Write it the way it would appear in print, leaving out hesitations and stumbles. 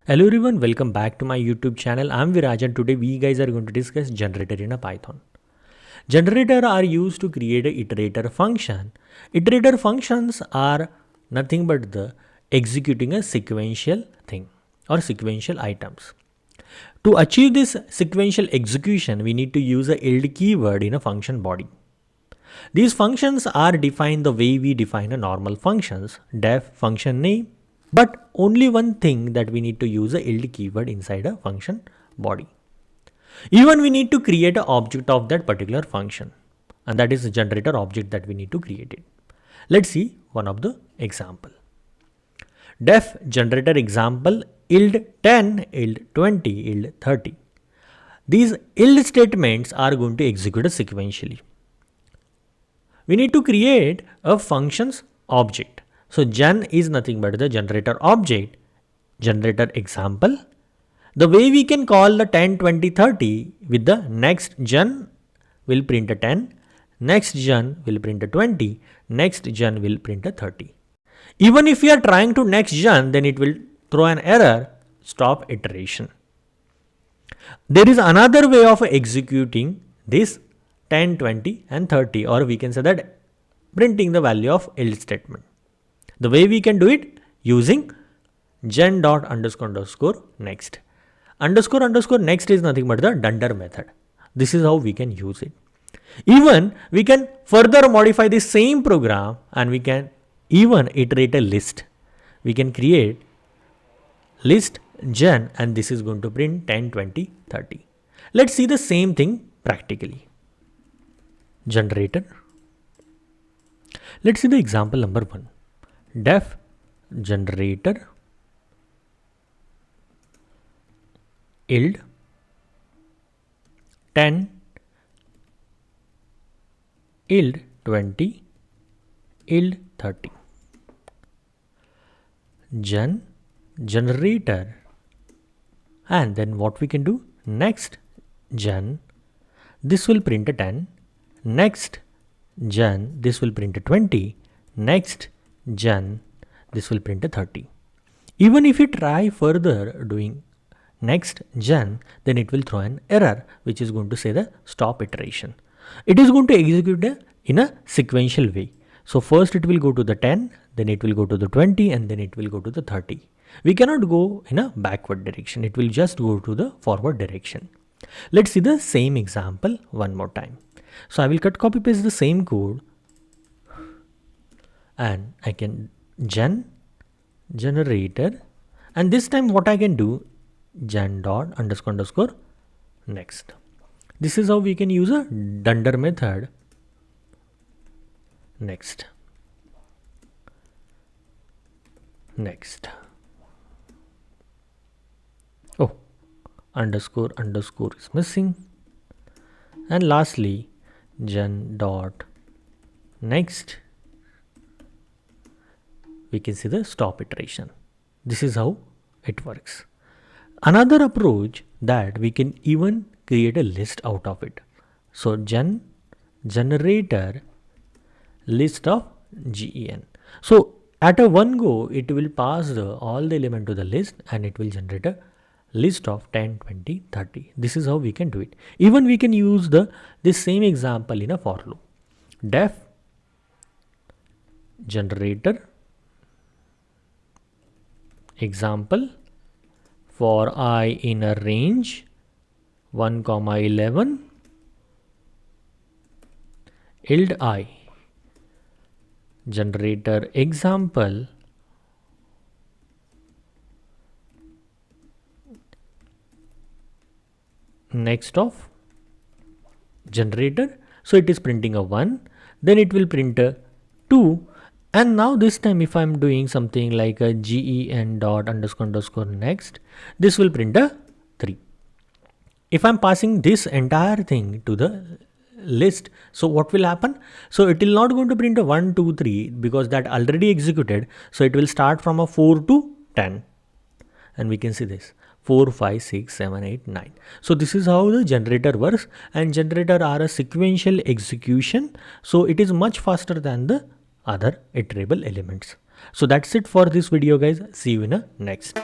Hello everyone, welcome back to my YouTube channel. I'm Viraj and today we guys are going to discuss generator in a Python. Generator are used to create a iterator function. Iterator functions are nothing but the executing a sequential thing or sequential items. To achieve this sequential execution, we need to use a yield keyword in a function body. These functions are defined the way we define a normal functions, def function name, but only one thing that we need to use a yield keyword inside a function body. Even we need to create an object of that particular function, and that is a generator object that we need to create it. Let's see one of the example. Def generator example yield 10, yield 20, yield 30. These yield statements are going to execute sequentially. We need to create a functions object. So gen is nothing but the generator object, generator example. The way we can call the 10, 20, 30 with the next gen will print a 10, next gen will print a 20, next gen will print a 30. Even if we are trying to next gen, then it will throw an error, stop iteration. There is another way of executing this 10, 20 and 30, or we can say that printing the value of yield statement. The way we can do it using gen dot underscore underscore next. Underscore next is nothing but the dunder method. This is how we can use it. Even we can further modify the same program and we can even iterate a list. We can create list gen and this is going to print 10, 20, 30. Let's see the same thing practically. Generator. Let's see the example number 1. Def generator yield 10, yield 20, yield 30. Generator, and then what we can do, next gen, this will print a 10, next gen, this will print a 20, next gen, this will print a 30. Even if you try further doing next gen, then it will throw an error which is going to say the stop iteration. It is going to execute in a sequential way. So first it will go to the 10, then it will go to the 20 and then it will go to the 30. We cannot go in a backward direction. It will just go to the forward direction. Let's see the same example one more time. So I will copy paste the same code and I can generator, and this time what I can do, gen dot underscore underscore next. This is how we can use a dunder method. Next. Oh, underscore is missing. And lastly, gen dot next. We can see the stop iteration. This is how it works. Another approach that we can even create a list out of it. So generator list of gen. So at a one go, it will pass all the element to the list and it will generate a list of 10, 20, 30. This is how we can do it. Even we can use this same example in a for loop. Def generator example for I in a range 1, 11 yield I. Generator example next of generator. So it is printing a 1, then it will print a 2. And now this time if I'm doing something like a gen dot underscore underscore next, this will print a 3. If I'm passing this entire thing to the list, so what will happen? So it will not going to print a 1, 2, 3 because that already executed. So it will start from a 4 to 10. And we can see this 4, 5, 6, 7, 8, 9. So this is how the generator works, and generator are a sequential execution. So it is much faster than the other iterable elements. So that's it for this video guys. See you in a next.